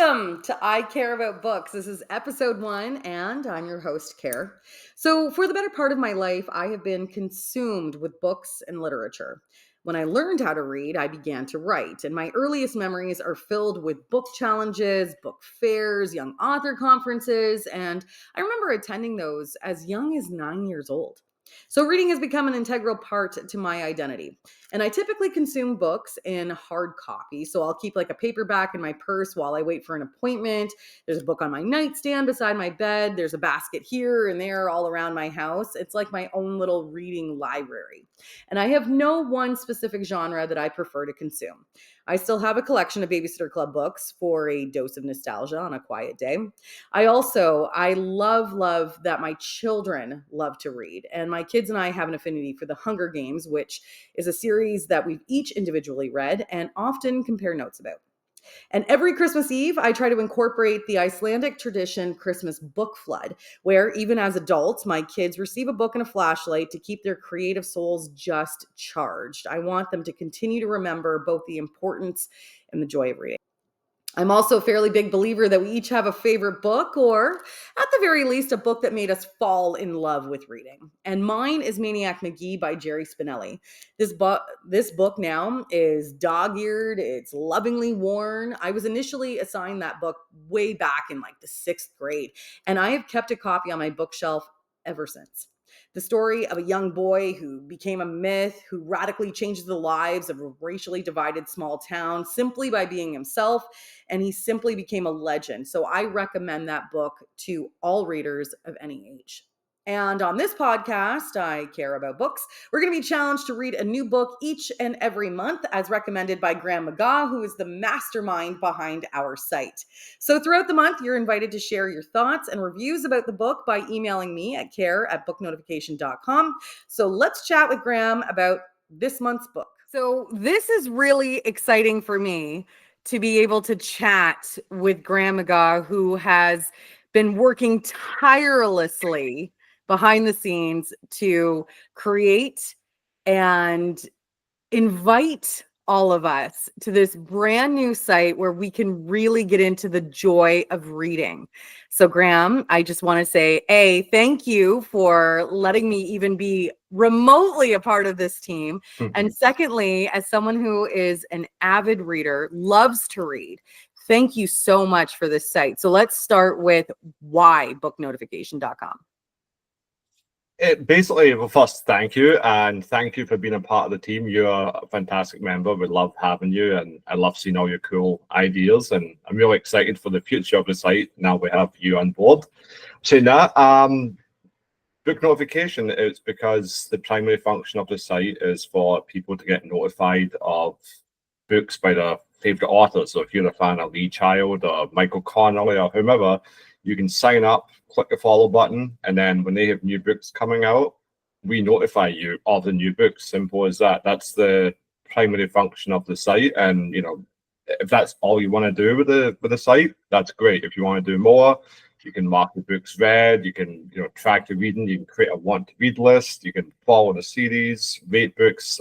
Welcome to I Care About Books. This is episode 1, and I'm your host, Care. So, for the better part of my life, I have been consumed with books and literature. When I learned how to read, I began to write, and my earliest memories are filled with book challenges, book fairs, young author conferences, and I remember attending those as young as 9 years old. So, reading has become an integral part to my identity. And I typically consume books in hard copy. So I'll keep like a paperback in my purse while I wait for an appointment. There's a book on my nightstand beside my bed. There's a basket here and there all around my house. It's like my own little reading library. And I have no one specific genre that I prefer to consume. I still have a collection of Babysitter Club books for a dose of nostalgia on a quiet day. I love that my children love to read. And my kids and I have an affinity for the Hunger Games, which is a series that we've each individually read and often compare notes about. And every Christmas Eve, I try to incorporate the Icelandic tradition Christmas book flood, where even as adults, my kids receive a book and a flashlight to keep their creative souls just charged. I want them to continue to remember both the importance and the joy of reading. I'm also a fairly big believer that we each have a favorite book, or at the very least, a book that made us fall in love with reading. And mine is Maniac McGee by Jerry Spinelli. This book now is dog-eared, it's lovingly worn. I was initially assigned that book way back in like the 6th grade, and I have kept a copy on my bookshelf ever since. The story of a young boy who became a myth, who radically changes the lives of a racially divided small town simply by being himself, and he simply became a legend. So I recommend that book to all readers of any age. And on this podcast, I Care About Books, we're going to be challenged to read a new book each and every month, as recommended by Graham McGaw, who is the mastermind behind our site. So throughout the month, you're invited to share your thoughts and reviews about the book by emailing me at care@booknotification.com. So let's chat with Graham about this month's book. So this is really exciting for me to be able to chat with Graham McGaw, who has been working tirelessly behind the scenes to create and invite all of us to this brand new site where we can really get into the joy of reading. So Graham, I just want to say, thank you for letting me even be remotely a part of this team. Mm-hmm. And secondly, as someone who is an avid reader, loves to read, thank you so much for this site. So let's start with why booknotification.com. Well, first, thank you. And thank you for being a part of the team. You're a fantastic member. We love having you. And I love seeing all your cool ideas. And I'm really excited for the future of the site. Now we have you on board. Saying that, book notification is because the primary function of the site is for people to get notified of books by their favorite authors. So if you're a fan of Lee Child or Michael Connolly or whomever, you can sign up, click the follow button, and then when they have new books coming out, we notify you of the new books. Simple as that. That's the primary function of the site. And if that's all you want to do with the site, that's great. If you want to do more, you can mark the books read, you can track your reading, you can create a want to read list, you can follow the series, rate books,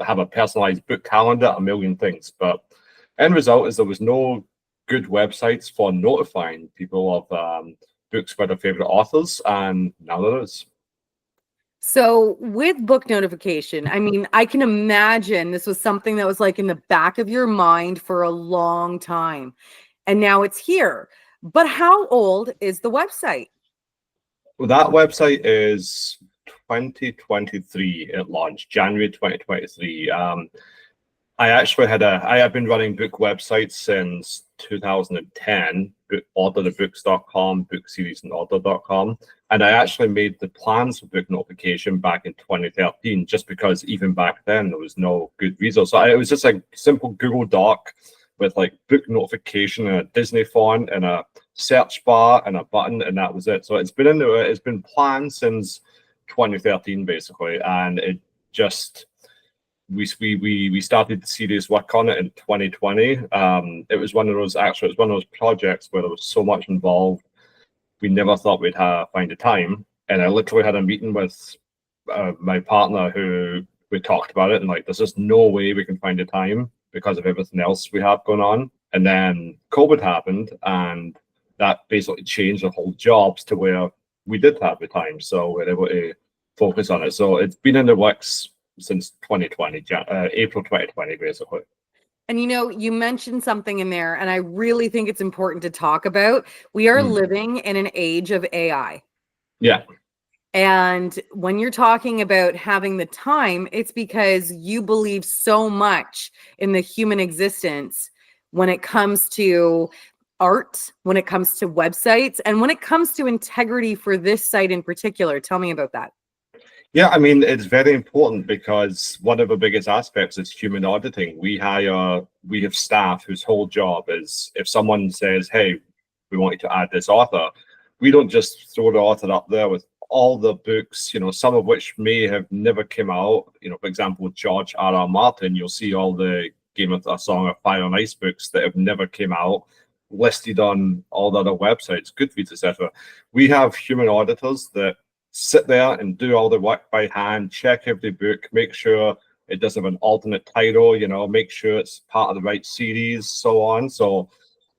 have a personalized book calendar, a million things. But end result is there was no good websites for notifying people of books by their favorite authors, and now there is. So with book notification, I mean, I can imagine this was something that was like in the back of your mind for a long time, and now it's here. But how old is the website? Well, that website is 2023. It launched January 2023. I have been running book websites since 2010, orderthebooks.com, bookseriesannorder.com. And I actually made the plans for book notification back in 2013, just because even back then there was no good resource. So it was just a simple Google Doc with like book notification and a Disney font and a search bar and a button, and that was it. So it's been planned since 2013 basically, and it just we started serious work on it in 2020. It was one of those projects where there was so much involved. We never thought we'd find the time, and I literally had a meeting with my partner who we talked about it, and like, there's just no way we can find the time because of everything else we have going on. And then COVID happened, and that basically changed the whole jobs to where we did have the time. So we're able to focus on it. So it's been in the works since 2020, April 2020, basically. And you mentioned something in there, and I really think it's important to talk about. We are living in an age of AI. Yeah. And when you're talking about having the time, it's because you believe so much in the human existence when it comes to art, when it comes to websites, and when it comes to integrity for this site in particular. Tell me about that. Yeah, I mean, it's very important because one of the biggest aspects is human auditing. We have staff whose whole job is, if someone says, hey, we want you to add this author, we don't just throw the author up there with all the books, some of which may have never come out. For example, with George R.R. Martin, you'll see all the Game of a Song of Fire and Ice books that have never came out listed on all the other websites, Goodreads, etc. We have human auditors that sit there and do all the work by hand, check every book, make sure it doesn't have an alternate title, make sure it's part of the right series, so on. So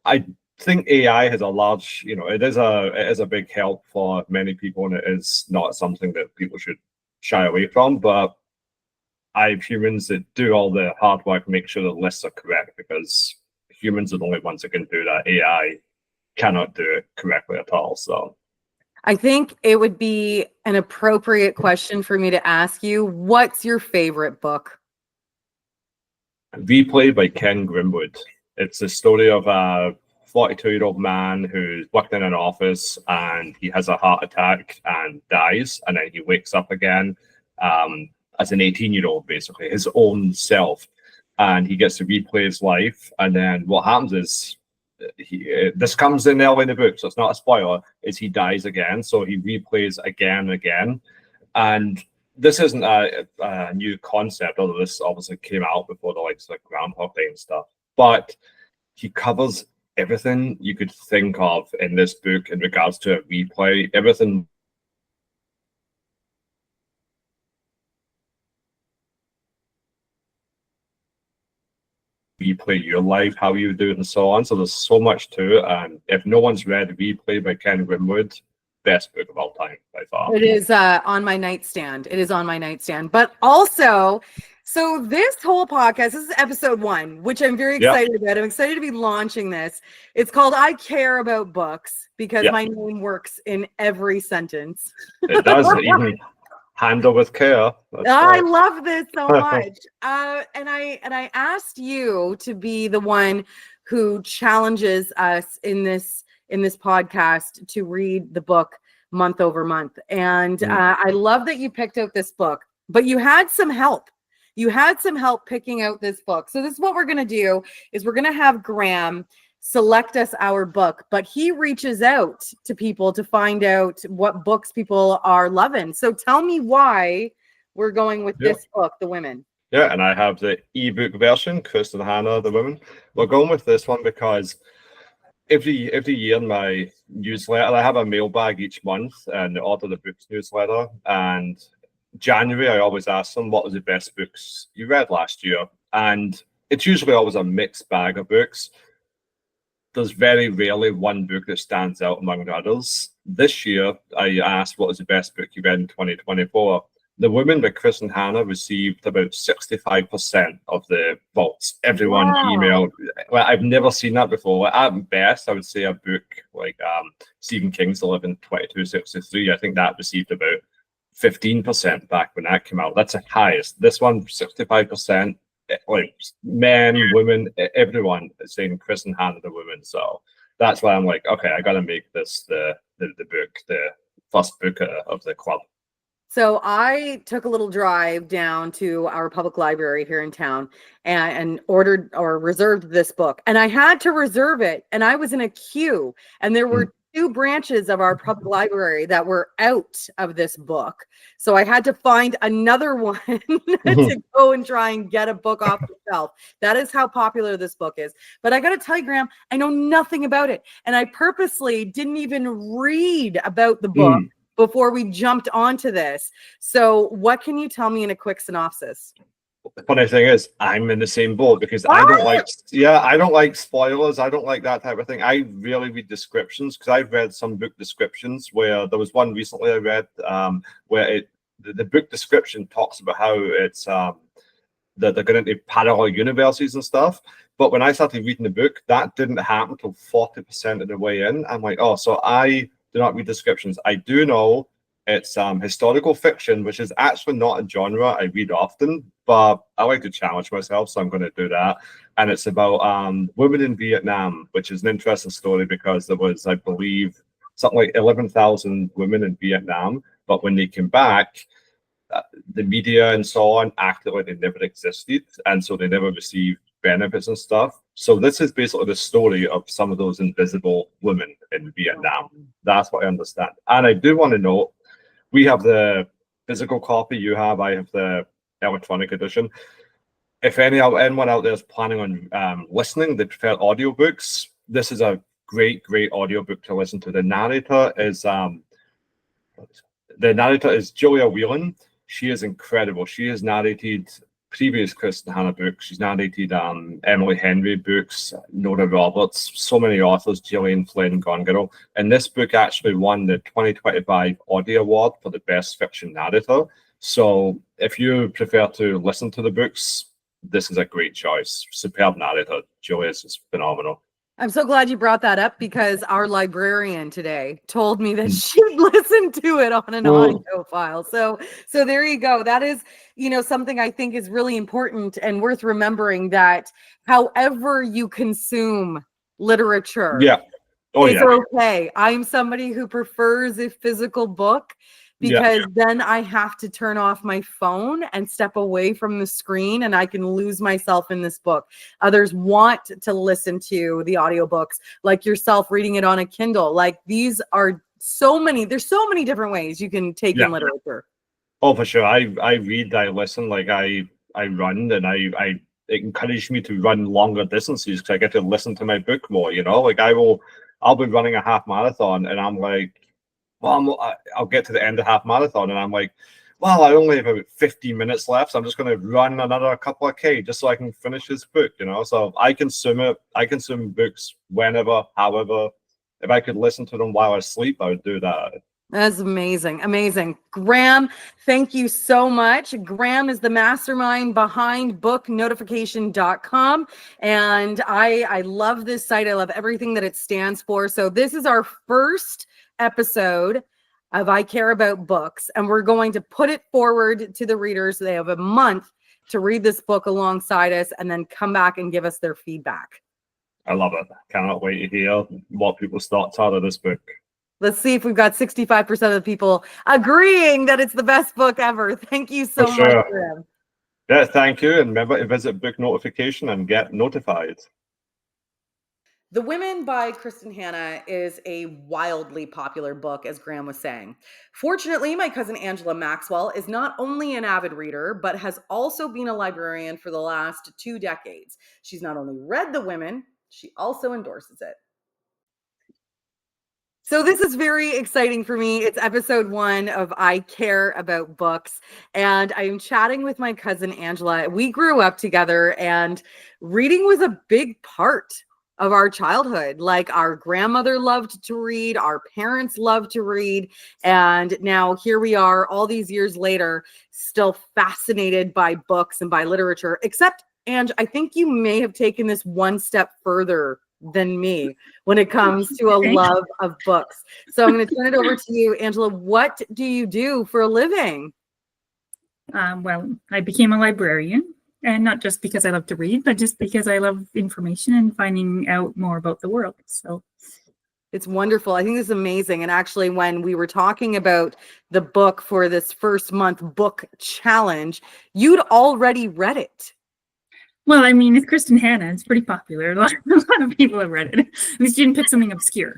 I think AI has a large, it is a big help for many people, and it is not something that people should shy away from. But I have humans that do all the hard work, make sure the lists are correct, because humans are the only ones that can do that. AI cannot do it correctly at all. So I think it would be an appropriate question for me to ask you. What's your favorite book? Replay by Ken Grimwood. It's a story of a 42-year-old man who's worked in an office and he has a heart attack and dies, and then he wakes up again as an 18-year-old, basically, his own self. And he gets to replay his life. And then what happens is, this comes in early in the book, so it's not a spoiler, is he dies again. So he replays again and again. And this isn't a new concept, although this obviously came out before the likes of like Groundhog Day and stuff. But he covers everything you could think of in this book in regards to a replay, everything. Replay your life, how you do it, and so on. So there's so much to it. And if no one's read Replay by Ken Grimwood, best book of all time by far. It is on my nightstand. It is on my nightstand. But also, so this whole podcast, this is episode 1, which I'm very excited about. I'm excited to be launching this. It's called I Care About Books, because my name works in every sentence. It does. Even handle with care. I love this so much. And I asked you to be the one who challenges us in this podcast to read the book month over month. And I love that you picked out this book, but you had some help. You had some help picking out this book. So this is what we're going to do, is we're going to have Graham select us our book, but he reaches out to people to find out what books people are loving. So tell me why we're going with this book, The Women. Yeah, and I have the ebook version, Kristin Hannah, The Women. We're going with this one because every year in my newsletter, I have a mailbag each month and they order the books newsletter. And January, I always ask them, what was the best books you read last year? And it's usually always a mixed bag of books. There's very rarely one book that stands out among the others. This year, I asked what was the best book you read in 2024. The Women by Kristin Hannah received about 65% of the votes. Everyone emailed. Well, I've never seen that before. At best, I would say a book like Stephen King's 11/22/63. I think that received about 15% back when that came out. That's the highest. This one, 65%. Like men, women, everyone is saying Kristin Hannah, The Women. So that's why I'm like, okay, I got to make this the book, the first book of the club. So I took a little drive down to our public library here in town and ordered or reserved this book. And I had to reserve it. And I was in a queue. And there were 2 branches of our public library that were out of this book. So I had to find another one to go and try and get a book off the shelf. That is how popular this book is. But I got to tell you, Graham, I know nothing about it. And I purposely didn't even read about the book before we jumped onto this. So what can you tell me in a quick synopsis? The funny thing is, I'm in the same boat because I don't What? like, yeah, I don't like spoilers. I don't like that type of thing. I really read descriptions because I've read some book descriptions where there was one recently I read where the book description talks about how it's that they're going into parallel universes and stuff. But when I started reading the book, that didn't happen until 40% of the way in. I'm like, oh, so I do not read descriptions. I do know it's historical fiction, which is actually not a genre I read often, but I like to challenge myself, so I'm going to do that. And it's about women in Vietnam, which is an interesting story because there was, I believe, something like 11,000 women in Vietnam. But when they came back, the media and so on acted like they never existed, and so they never received benefits and stuff. So this is basically the story of some of those invisible women in Vietnam. That's what I understand. And I do want to note, we have the physical copy, you have, I have the electronic edition. If anyone out there is planning on listening, they prefer audiobooks, this is a great audiobook to listen to. The narrator is Julia Whelan. She is incredible. She has narrated previous Kristin Hannah books. She's narrated Emily Henry books, Nora Roberts, so many authors, Gillian Flynn, Gone Girl. And this book actually won the 2025 Audie Award for the Best Fiction Narrator. So if you prefer to listen to the books, this is a great choice. Superb narrator. Julia's is phenomenal. I'm so glad you brought that up because our librarian today told me that she'd listen to it on an audio file. So there you go. That is, something I think is really important and worth remembering, that however you consume literature is okay. I'm somebody who prefers a physical book because then I have to turn off my phone and step away from the screen and I can lose myself in this book. Others want to listen to the audiobooks, like yourself reading it on a Kindle. Like there's so many different ways you can take in literature. Oh, for sure. I read, I listen, like I run, and it encouraged me to run longer distances because I get to listen to my book more, like I'll be running a half marathon and I'm like, well, I'll get to the end of half marathon and I'm like, well, I only have about 15 minutes left, so I'm just going to run another couple of K just so I can finish this book, So I consume it. I consume books whenever, however. If I could listen to them while I sleep, I would do that. That's amazing. Amazing. Graham, thank you so much. Graham is the mastermind behind booknotification.com. And I love this site. I love everything that it stands for. So this is our first episode of I Care About Books, and we're going to put it forward to the readers. They have a month to read this book alongside us and then come back and give us their feedback. I love it. Cannot wait to hear what people's thoughts are of this book. Let's see if we've got 65% of the people agreeing that it's the best book ever. Thank you so much, Graham. Yeah, thank you. And remember to visit Book Notification and get notified. The Women by Kristin Hannah is a wildly popular book, as Graham was saying. Fortunately, my cousin Angela Maxwell is not only an avid reader, but has also been a librarian for the last 2 decades. She's not only read The Women, she also endorses it. So this is very exciting for me. It's episode 1 of I Care About Books, and I'm chatting with my cousin Angela. We grew up together, and reading was a big part of our childhood. Like, our grandmother loved to read, our parents loved to read, and now here we are all these years later, still fascinated by books and by literature. Except, Ange, I think you may have taken this one step further than me when it comes to a love of books. So I'm going to turn it over to you, Angela. What do you do for a living? Well, I became a librarian. And not just because I love to read, but just because I love information and finding out more about the world. So it's wonderful. I think this is amazing. And actually, when we were talking about the book for this first month book challenge, you'd already read it. Well, I mean, it's Kristin Hannah. It's pretty popular. A lot of people have read it. At least you didn't pick something obscure.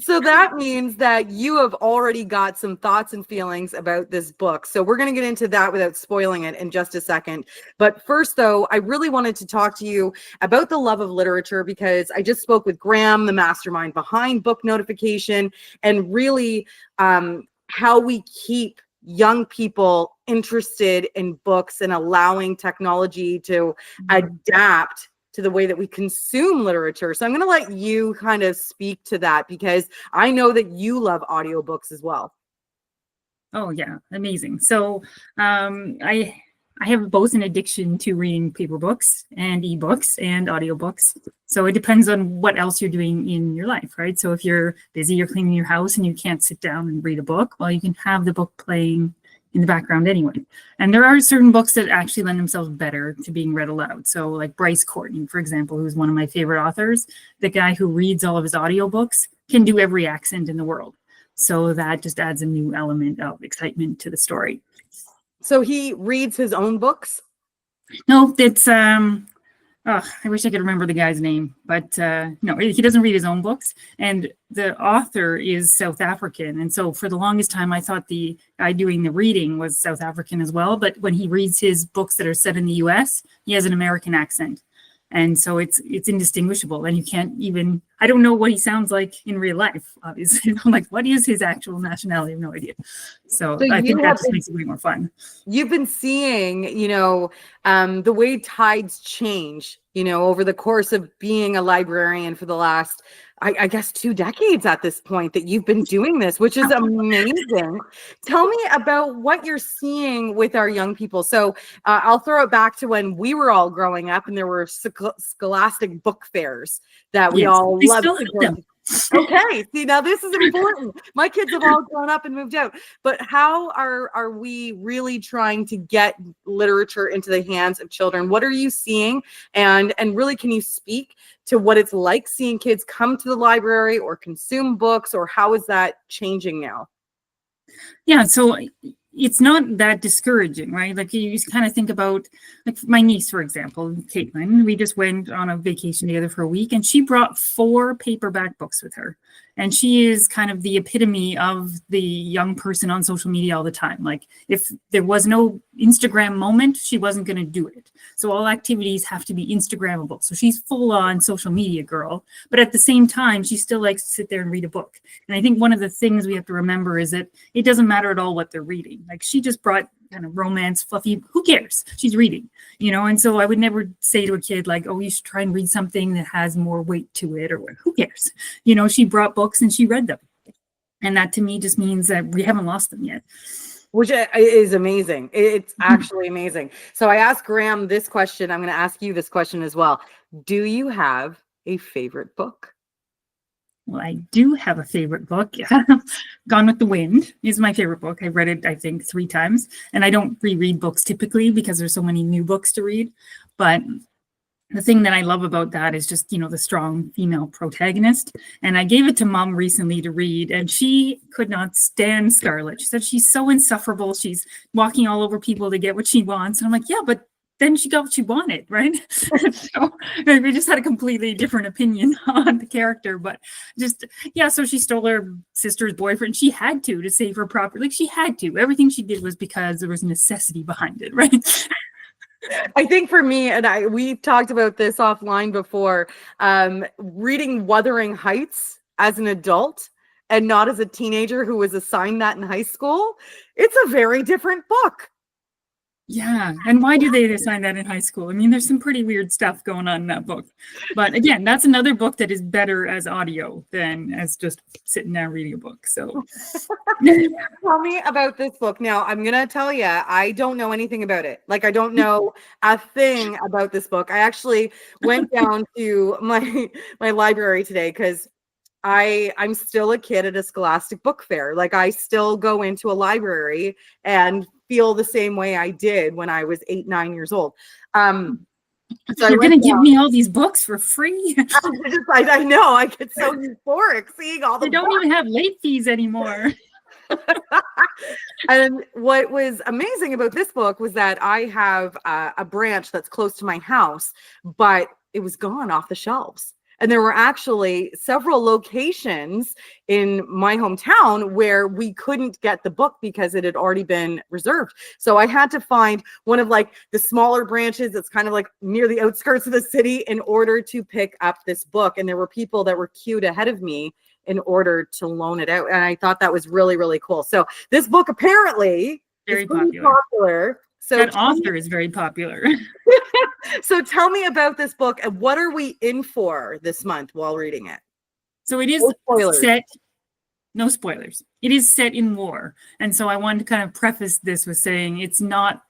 So that means that you have already got some thoughts and feelings about this book. So we're going to get into that without spoiling it in just a second. But first, though, I really wanted to talk to you about the love of literature, because I just spoke with Graham, the mastermind behind Book Notification, and really how we keep young people interested in books and allowing technology to adapt to the way that we consume literature. So I'm going to let you kind of speak to that, because I know that you love audiobooks as well. Oh yeah, amazing. So I have both an addiction to reading paper books and ebooks and audiobooks. So it depends on what else you're doing in your life, right? So if you're busy, you're cleaning your house and you can't sit down and read a book, well, you can have the book playing in the background anyway. And there are certain books that actually lend themselves better to being read aloud. So like Bryce Courtney, for example, who's one of my favorite authors, the guy who reads all of his audiobooks can do every accent in the world. So that just adds a new element of excitement to the story. So he reads his own books? No, it's I wish I could remember the guy's name, but no, he doesn't read his own books. And the author is South African. And so for the longest time, I thought the guy doing the reading was South African as well. But when he reads his books that are set in the US, he has an American accent. And so it's indistinguishable. And you can't even, I don't know what he sounds like in real life, obviously. I'm like, what is his actual nationality? I have no idea. So I think that just makes it way more fun. You've been seeing, the way tides change, over the course of being a librarian for the last, I guess, 2 decades at this point that you've been doing this, which is amazing. Tell me about what you're seeing with our young people. So I'll throw it back to when we were all growing up and there were scholastic book fairs that we all loved to go to. Okay, see, now this is important. My kids have all grown up and moved out, but how are we really trying to get literature into the hands of children? What are you seeing? And really, can you speak to what it's like seeing kids come to the library or consume books, or how is that changing now? Yeah, so it's not that discouraging, right? Like you just kind of think about, like my niece, for example, Caitlin, we just went on a vacation together for a week and she brought 4 paperback books with her. And she is kind of the epitome of the young person on social media all the time. Like if there was no Instagram moment, she wasn't going to do it. So all activities have to be Instagrammable. So she's full on social media girl, but at the same time, she still likes to sit there and read a book. And I think one of the things we have to remember is that it doesn't matter at all what they're reading. Like she just brought kind of romance, fluffy, who cares? She's reading, and so I would never say to a kid like, oh, you should try and read something that has more weight to it, or who cares? She brought books and she read them. And that to me just means that we haven't lost them yet. Which is amazing. It's actually amazing. So I asked Graham this question. I'm going to ask you this question as well. Do you have a favorite book? Well, I do have a favorite book. Gone with the Wind is my favorite book. I've read it, I think, 3 times. And I don't reread books typically because there's so many new books to read. But the thing that I love about that is just, the strong female protagonist. And I gave it to Mom recently to read, and she could not stand Scarlett. She said she's so insufferable. She's walking all over people to get what she wants. And I'm like, yeah, but then she got what she wanted, right? So we just had a completely different opinion on the character, but so she stole her sister's boyfriend. She had to save her property. Like she had to. Everything she did was because there was necessity behind it, right? I think for me, and we've talked about this offline before, reading Wuthering Heights as an adult and not as a teenager who was assigned that in high school, it's a very different book. Yeah. And why do they assign that in high school? I mean, there's some pretty weird stuff going on in that book. But again, that's another book that is better as audio than as just sitting down reading a book. So tell me about this book. Now, I'm going to tell you, I don't know anything about it. Like, I don't know a thing about this book. I actually went down to my library today because I'm still a kid at a scholastic book fair. Like I still go into a library and feel the same way I did when I was 8, 9 years old. So you're going to give me all these books for free? I know. I get so euphoric seeing all the They don't even have late fees anymore. And what was amazing about this book was that I have a branch that's close to my house, but it was gone off the shelves. And there were actually several locations in my hometown where we couldn't get the book because it had already been reserved. So I had to find one of like the smaller branches that's kind of like near the outskirts of the city in order to pick up this book. And there were people that were queued ahead of me in order to loan it out. And I thought that was really, really cool. So this book apparently Very It's pretty popular. popular. So That author is very popular. so tell me about this book and what are we in for this month while reading it? So it is No spoilers. set, no spoilers. It is set in war. And so I wanted to kind of preface this with saying it's not,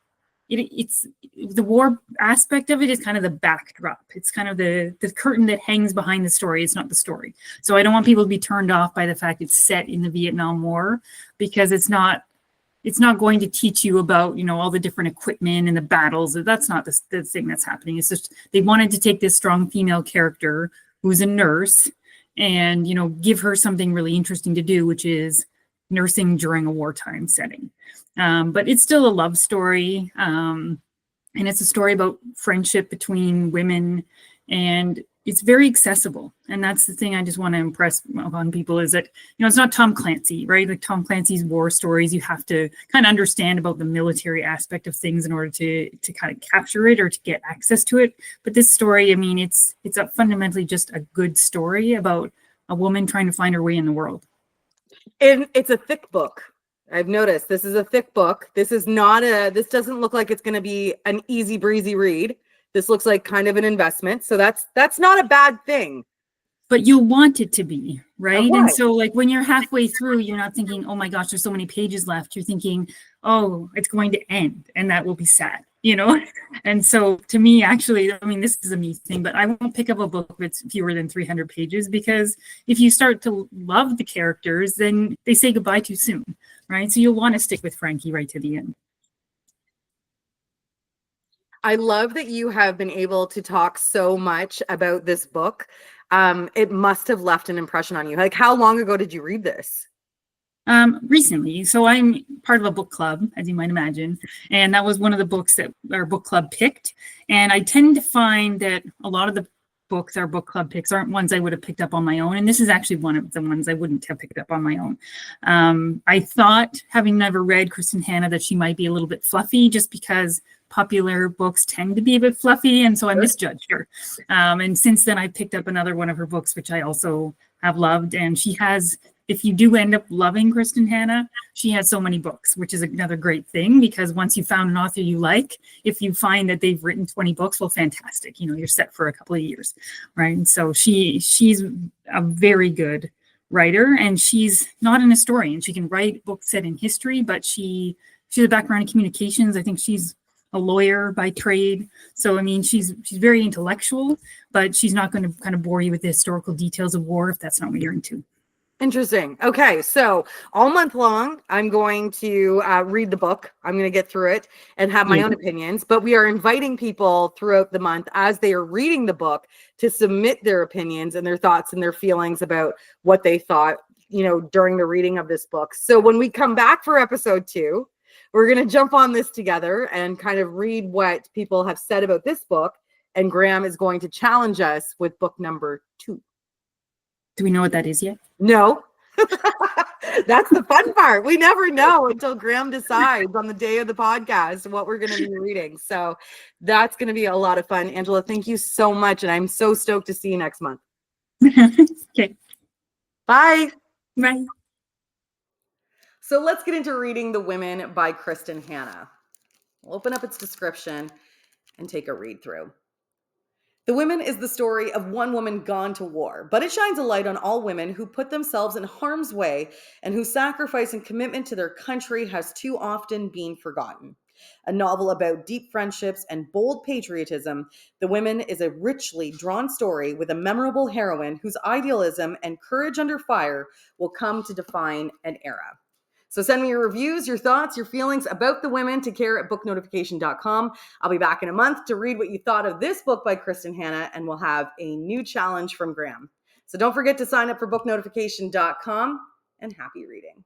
it's the war aspect of it is kind of the backdrop. It's kind of the curtain that hangs behind the story. It's not the story. So I don't want people to be turned off by the fact it's set in the Vietnam War, because it's not going to teach you about, all the different equipment and the battles. That's not the thing that's happening. It's just they wanted to take this strong female character who's a nurse and, give her something really interesting to do, which is nursing during a wartime setting. But it's still a love story. And it's a story about friendship between women, and it's very accessible. And that's the thing I just want to impress upon people is that, it's not Tom Clancy, right? Like Tom Clancy's war stories, you have to kind of understand about the military aspect of things in order to kind of capture it or to get access to it. But this story, it's fundamentally just a good story about a woman trying to find her way in the world. And it's a thick book. I've noticed this is a thick book. This doesn't look like it's going to be an easy breezy read. This looks like kind of an investment. So that's not a bad thing. But you'll want it to be, right? Okay. And so like when you're halfway through, you're not thinking, oh my gosh, there's so many pages left. You're thinking, oh, it's going to end and that will be sad, And so to me, actually, this is a me thing, but I won't pick up a book that's fewer than 300 pages, because if you start to love the characters, then they say goodbye too soon, right? So you'll want to stick with Frankie right to the end. I love that you have been able to talk so much about this book. It must have left an impression on you. Like, how long ago did you read this? Recently. So I'm part of a book club, as you might imagine. And that was one of the books that our book club picked. And I tend to find that a lot of the books our book club picks aren't ones I would have picked up on my own. And this is actually one of the ones I wouldn't have picked up on my own. I thought, having never read Kristin Hannah, that she might be a little bit fluffy, just because popular books tend to be a bit fluffy. And so I misjudged her. And since then, I picked up another one of her books, which I also have loved. And she has, if you do end up loving Kristin Hannah, she has so many books, which is another great thing, because once you found an author you like, if you find that they've written 20 books, well, fantastic. You're set for a couple of years, right? And so she's a very good writer, and she's not an historian. She can write books set in history, but she has a background in communications. I think she's a lawyer by trade. So, she's very intellectual, but she's not going to kind of bore you with the historical details of war if that's not what you're into. Interesting. Okay, so all month long, I'm going to read the book. I'm going to get through it and have my own opinions, but we are inviting people throughout the month, as they are reading the book, to submit their opinions and their thoughts and their feelings about what they thought, during the reading of this book. So when we come back for episode 2, we're going to jump on this together and kind of read what people have said about this book. And Graham is going to challenge us with book number 2. Do we know what that is yet? No. That's the fun part. We never know until Graham decides on the day of the podcast what we're going to be reading. So that's going to be a lot of fun. Angela, thank you so much. And I'm so stoked to see you next month. Okay. Bye. Bye. So let's get into reading The Women by Kristin Hannah. We'll open up its description and take a read through. The Women is the story of one woman gone to war, but it shines a light on all women who put themselves in harm's way and whose sacrifice and commitment to their country has too often been forgotten. A novel about deep friendships and bold patriotism, The Women is a richly drawn story with a memorable heroine whose idealism and courage under fire will come to define an era. So send me your reviews, your thoughts, your feelings about The Women to care@booknotification.com. I'll be back in a month to read what you thought of this book by Kristin Hannah, and we'll have a new challenge from Graham. So don't forget to sign up for booknotification.com, and happy reading.